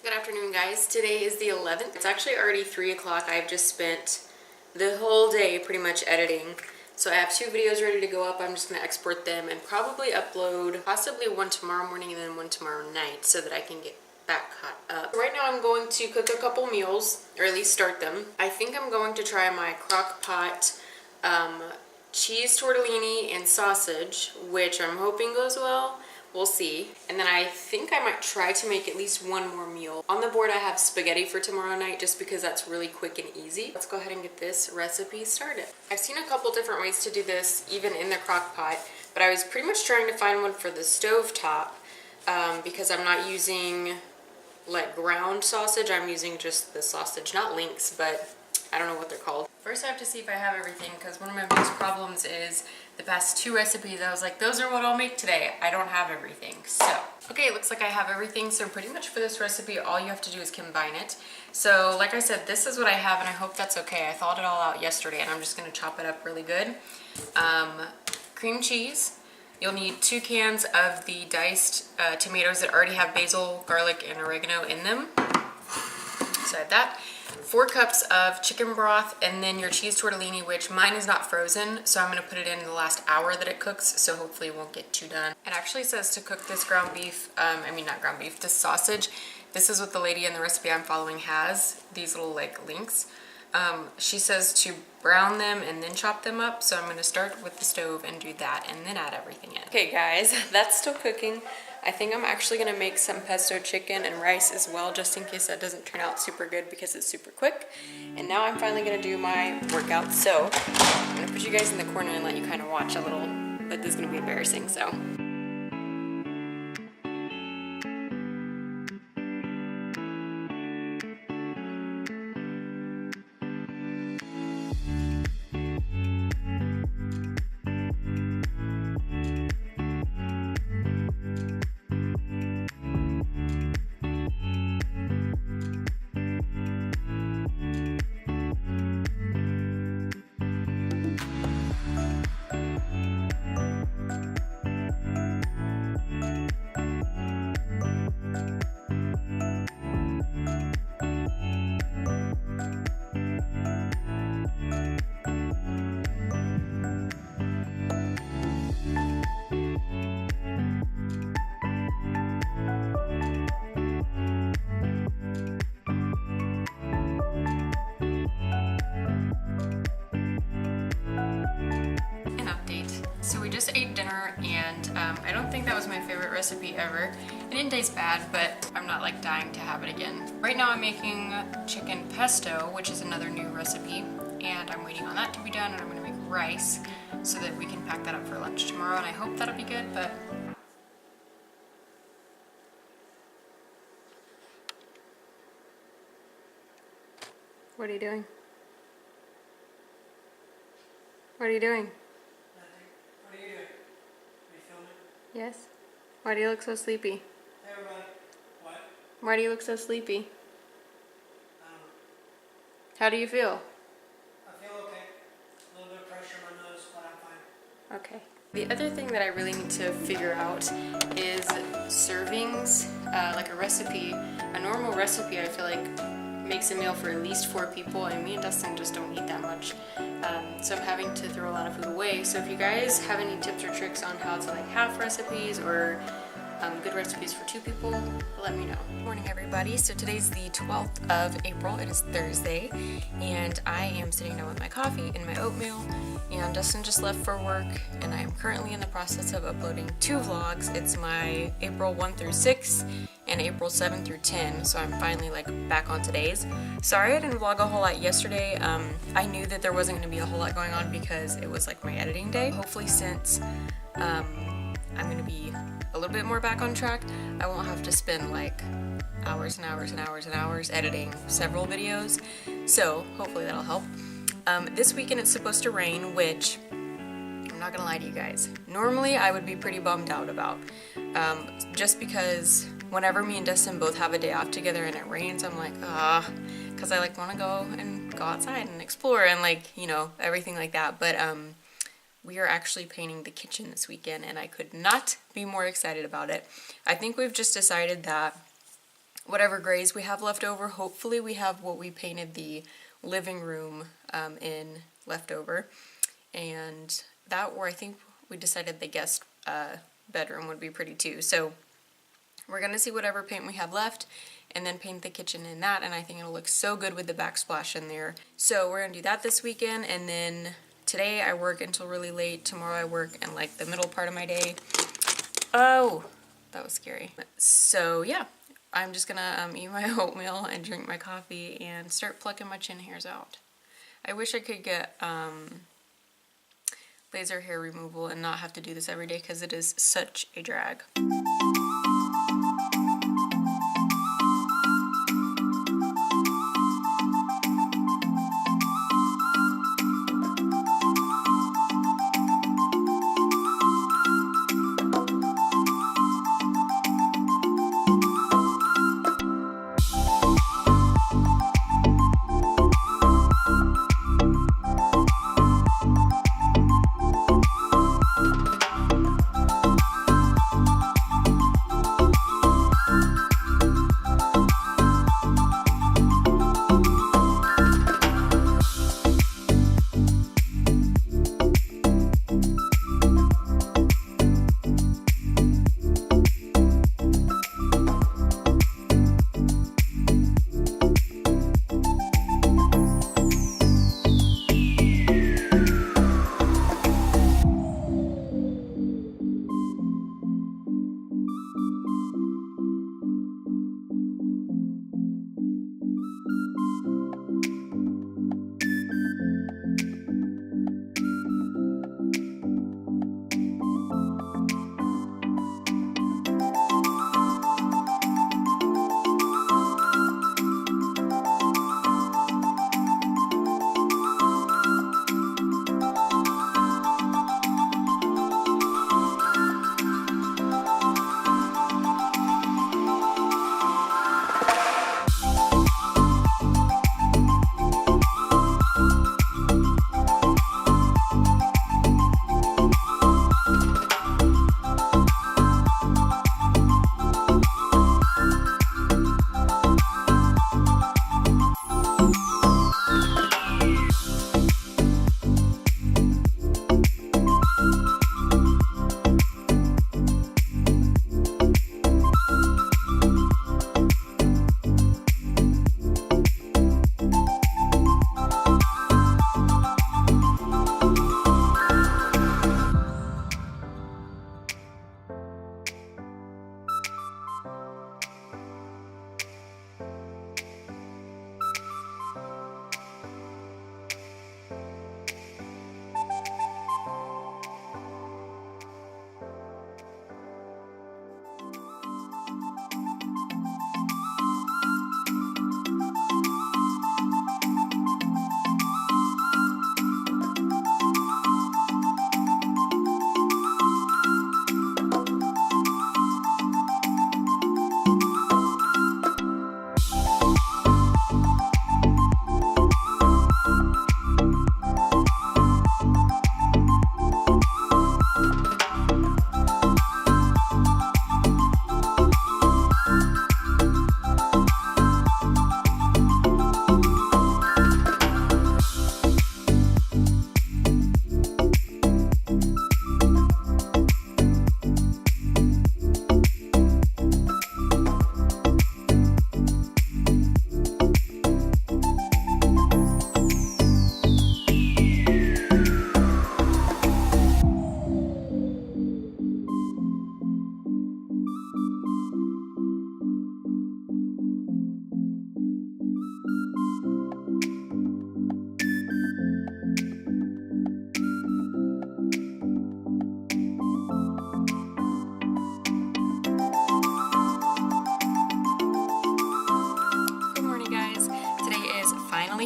Good afternoon, guys. Today is the 11th. It's actually already 3 o'clock. I've just spent the whole day pretty much editing. So I have 2 videos ready to go up. I'm just going to export them and probably upload possibly one tomorrow morning and then one tomorrow night so that I can get back caught up. Right now I'm going to cook a couple meals, or at least start them. I think I'm going to try my crock pot cheese tortellini and sausage, which I'm hoping goes well. We'll see. And then I think I might try to make at least one more meal. On the board I have spaghetti for tomorrow night just because that's really quick and easy. Let's go ahead and get this recipe started. I've seen a couple different ways to do this even in the crock pot, but I was pretty much trying to find one for the stove top because I'm not using like ground sausage. I'm using just the sausage, not links, but I don't know what they're called. First I have to see if I have everything because one of my biggest problems is the past 2 recipes I was like, those are what I'll make today. I don't have everything. So, okay, it looks like I have everything. So pretty much for this recipe, all you have to do is combine it. So like I said, this is what I have and I hope that's okay. I thawed it all out yesterday and I'm just gonna chop it up really good. Cream cheese. You'll need 2 cans of the diced tomatoes that already have basil, garlic, and oregano in them. So I have that. 4 cups of chicken broth, and then your cheese tortellini, which mine is not frozen, so I'm going to put it in the last hour that it cooks, so hopefully it won't get too done. It actually says to cook this ground beef, not ground beef, this sausage. This is what the lady in the recipe I'm following has, these little like links. She says to brown them and then chop them up, so I'm going to start with the stove and do that and then add everything in. Okay guys, that's still cooking. I think I'm actually going to make some pesto chicken and rice as well, just in case that doesn't turn out super good because it's super quick. And now I'm finally going to do my workout, so I'm going to put you guys in the corner and let you kind of watch a little, but this is going to be embarrassing, so. So we just ate dinner and I don't think that was my favorite recipe ever. It didn't taste bad, but I'm not like dying to have it again. Right now I'm making chicken pesto, which is another new recipe, and I'm waiting on that to be done, and I'm gonna make rice so that we can pack that up for lunch tomorrow, and I hope that'll be good, but what are you doing? What are you doing? What are you doing? Are you filming? Yes. Why do you look so sleepy? Hey everybody. What? Why do you look so sleepy? I don't know. How do you feel? I feel okay. A little bit of pressure on my nose, but I'm fine. Okay. The other thing that I really need to figure out is servings, like a recipe. A normal recipe I feel like makes a meal for at least 4 people, and me and Dustin just don't eat that much. So I'm having to throw a lot of food away. So if you guys have any tips or tricks on how to like half recipes or good recipes for 2 people, let me know. Good morning everybody. So today's the 12th of April. It is Thursday and I am sitting down with my coffee and my oatmeal, and Dustin just left for work and I am currently in the process of uploading 2 vlogs. It's my April 1 through 6 and April 7 through 10, so I'm finally like back on today's. Sorry I didn't vlog a whole lot yesterday. I knew that there wasn't going to be a whole lot going on because it was like my editing day. Hopefully since I'm going to be a little bit more back on track, I won't have to spend like hours and hours and hours and hours editing several videos, so hopefully that'll help. This weekend it's supposed to rain, which I'm not gonna lie to you guys, normally I would be pretty bummed out about, just because whenever me and Dustin both have a day off together and it rains, I'm like, because I like want to go outside and explore and like, you know, everything like that. But we are actually painting the kitchen this weekend and I could not be more excited about it. I think we've just decided that whatever grays we have left over. Hopefully we have what we painted the living room in left over. And that, or I think we decided the guest bedroom would be pretty too. So we're gonna see whatever paint we have left and then paint the kitchen in that, and I think it'll look so good with the backsplash in there. So we're gonna do that this weekend, and then today I work until really late. Tomorrow I work in like the middle part of my day. Oh, that was scary. So yeah, I'm just gonna eat my oatmeal and drink my coffee and start plucking my chin hairs out. I wish I could get laser hair removal and not have to do this every day because it is such a drag.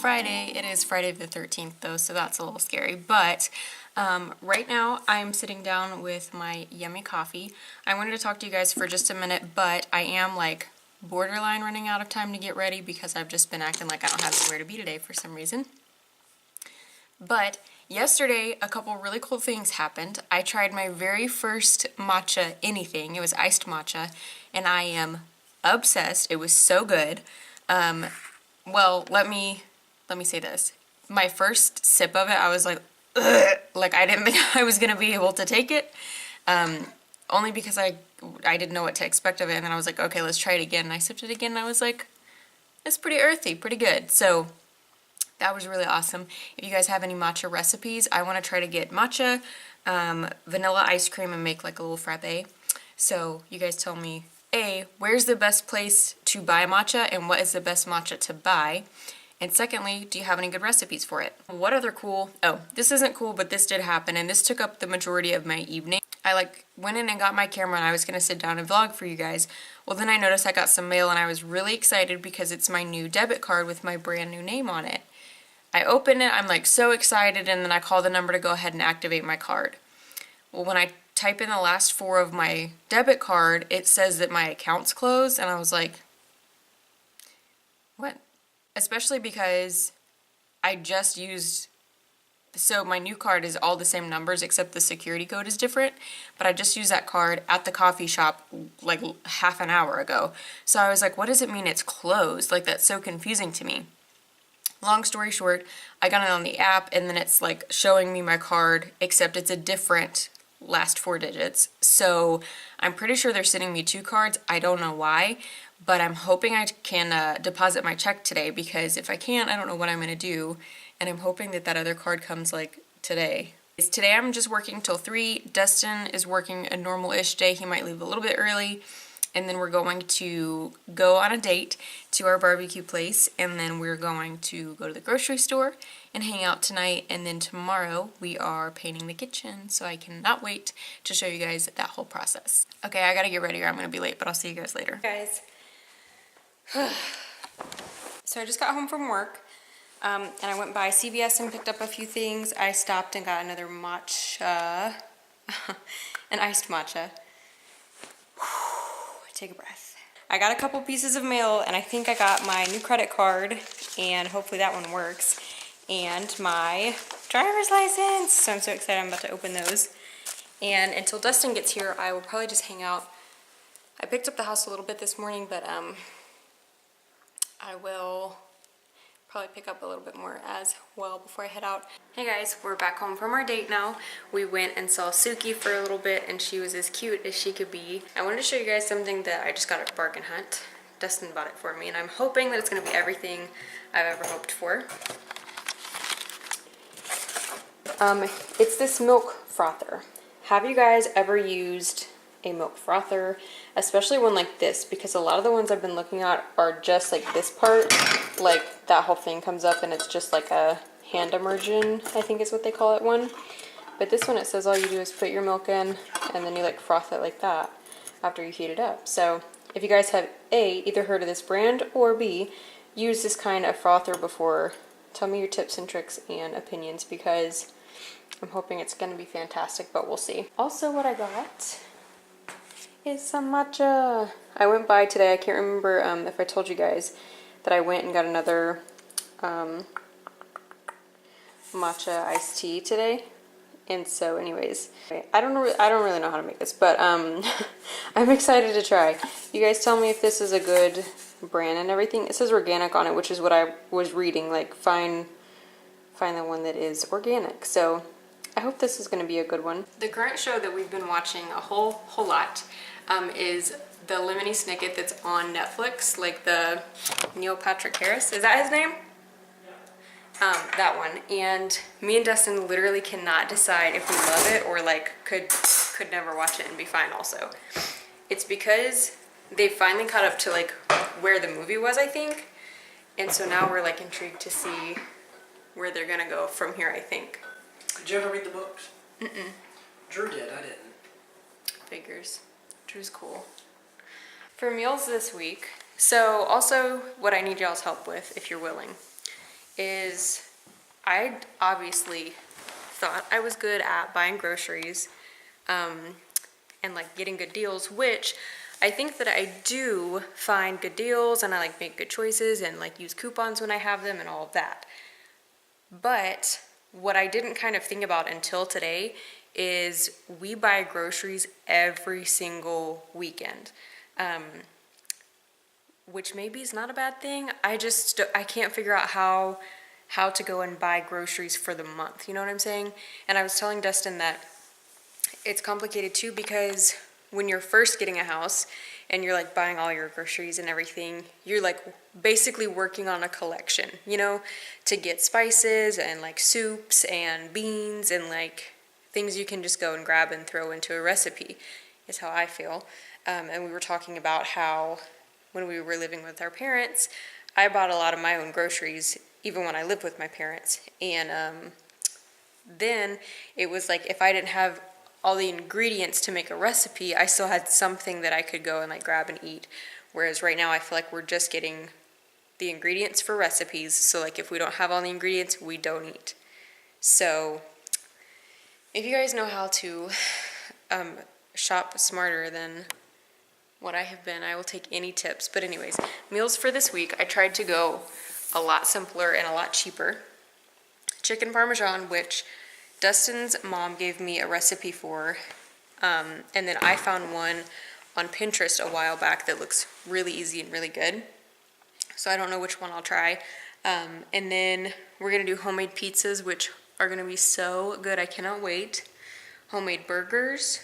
Friday. It is Friday the 13th though, so that's a little scary. But right now I'm sitting down with my yummy coffee. I wanted to talk to you guys for just a minute, but I am like borderline running out of time to get ready because I've just been acting like I don't have somewhere to be today for some reason. But yesterday, a couple really cool things happened. I tried my very first matcha anything. It was iced matcha, and I am obsessed. It was so good. Well, let me say this. My first sip of it, I was like, ugh, like I didn't think I was gonna be able to take it. Only because I didn't know what to expect of it, and then I was like, okay, let's try it again. And I sipped it again, and I was like, it's pretty earthy, pretty good. So that was really awesome. If you guys have any matcha recipes, I want to try to get matcha, vanilla ice cream, and make like a little frappe. So you guys tell me, A, where's the best place to buy matcha, and what is the best matcha to buy? And secondly, do you have any good recipes for it? What other cool, oh, this isn't cool, but this did happen, and this took up the majority of my evening. I went in and got my camera, and I was gonna sit down and vlog for you guys. Well, then I noticed I got some mail, and I was really excited because it's my new debit card with my brand new name on it. I open it, I'm like so excited, and then I call the number to go ahead and activate my card. Well, when I type in the last 4 of my debit card, it says that my account's closed, and I was like, what? Especially because I just used, so my new card is all the same numbers except the security code is different, but I just used that card at the coffee shop like half an hour ago. So I was like, what does it mean it's closed? Like, that's so confusing to me. Long story short, I got it on the app, and then it's like showing me my card, except it's a different last 4 digits. So I'm pretty sure they're sending me 2 cards. I don't know why, but I'm hoping I can deposit my check today, because if I can't, I don't know what I'm gonna do, and I'm hoping that that other card comes like today. Today I'm just working till 3. Dustin is working a normal-ish day. He might leave a little bit early, and then we're going to go on a date to our barbecue place, and then we're going to go to the grocery store and hang out tonight, and then tomorrow we are painting the kitchen, so I cannot wait to show you guys that whole process. Okay, I gotta get ready or I'm gonna be late, but I'll see you guys later. Guys, so I just got home from work, and I went by CVS and picked up a few things. I stopped and got another matcha, an iced matcha. Take a breath. I got a couple pieces of mail, and I think I got my new credit card, and hopefully that one works, and my driver's license. So I'm so excited. I'm about to open those. And until Dustin gets here, I will probably just hang out. I picked up the house a little bit this morning, but I will probably pick up a little bit more as well before I head out. Hey guys, we're back home from our date now. We went and saw Suki for a little bit, and she was as cute as she could be. I wanted to show you guys something that I just got at Bargain Hunt. Dustin bought it for me, and I'm hoping that it's going to be everything I've ever hoped for. It's this milk frother. Have you guys ever used a milk frother, especially one like this? Because a lot of the ones I've been looking at are just like this part, like that whole thing comes up and it's just like a hand immersion, I think is what they call it, one. But this one, it says all you do is put your milk in and then you like froth it like that after you heat it up. So if you guys have A, either heard of this brand, or B, used this kind of frother before, tell me your tips and tricks and opinions, because I'm hoping it's going to be fantastic, but we'll see. Also, what I got is some matcha. I went by today, I can't remember if I told you guys that I went and got another matcha iced tea today. And so anyways, I don't really know how to make this, but I'm excited to try. You guys tell me if this is a good brand and everything. It says organic on it, which is what I was reading, like find the one that is organic. So I hope this is going to be a good one. The current show that we've been watching a whole lot is the Lemony Snicket that's on Netflix, like the Neil Patrick Harris, is that his name? That one. And me and Dustin literally cannot decide if we love it or like could never watch it and be fine also. It's because they finally caught up to like where the movie was, I think. And so now we're like intrigued to see where they're gonna go from here, I think. Did you ever read the books? Mm-mm. Drew did, I didn't. Figures. Drew's cool. For meals this week, so also what I need y'all's help with, if you're willing, is I obviously thought I was good at buying groceries and like getting good deals, which I think that I do find good deals and I like make good choices and like use coupons when I have them and all of that. But what I didn't kind of think about until today is we buy groceries every single weekend. which maybe is not a bad thing. I can't figure out how to go and buy groceries for the month. You know what I'm saying? And I was telling Dustin that it's complicated too, because when you're first getting a house and you're like buying all your groceries and everything, you're like basically working on a collection, you know, to get spices and like soups and beans and like things you can just go and grab and throw into a recipe, is how I feel. And we were talking about how when we were living with our parents, I bought a lot of my own groceries even when I lived with my parents. And then it was like if I didn't have all the ingredients to make a recipe, I still had something that I could go and like grab and eat. Whereas right now I feel like we're just getting the ingredients for recipes. So like if we don't have all the ingredients, we don't eat. So if you guys know how to shop smarter than what I have been, I will take any tips. But anyways, meals for this week, I tried to go a lot simpler and a lot cheaper. Chicken Parmesan, which Dustin's mom gave me a recipe for, and then I found one on Pinterest a while back that looks really easy and really good. So I don't know which one I'll try. And then we're gonna do homemade pizzas, which are gonna be so good. I cannot wait. Homemade burgers.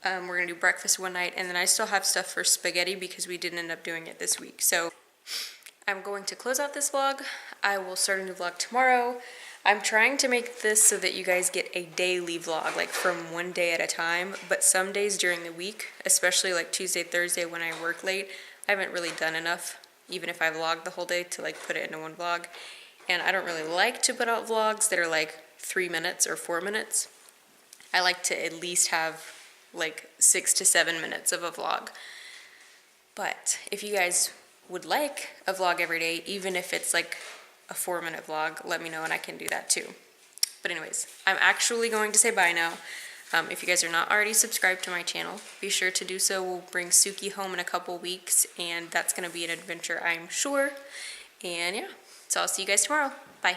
We're gonna do breakfast one night, and then I still have stuff for spaghetti because we didn't end up doing it this week. So I'm going to close out this vlog. I will start a new vlog tomorrow. I'm trying to make this so that you guys get a daily vlog, like from one day at a time, but some days during the week, especially like Tuesday, Thursday when I work late, I haven't really done enough, even if I vlogged the whole day, to like put it into one vlog. And I don't really like to put out vlogs that are like 3 minutes or 4 minutes. I like to at least have like 6 to 7 minutes of a vlog. But if you guys would like a vlog every day, even if it's like a 4-minute vlog, let me know and I can do that too. But anyways, I'm actually going to say bye now. If you guys are not already subscribed to my channel, be sure to do so. We'll bring Suki home in a couple weeks, and that's going to be an adventure, I'm sure. And yeah, so I'll see you guys tomorrow. Bye.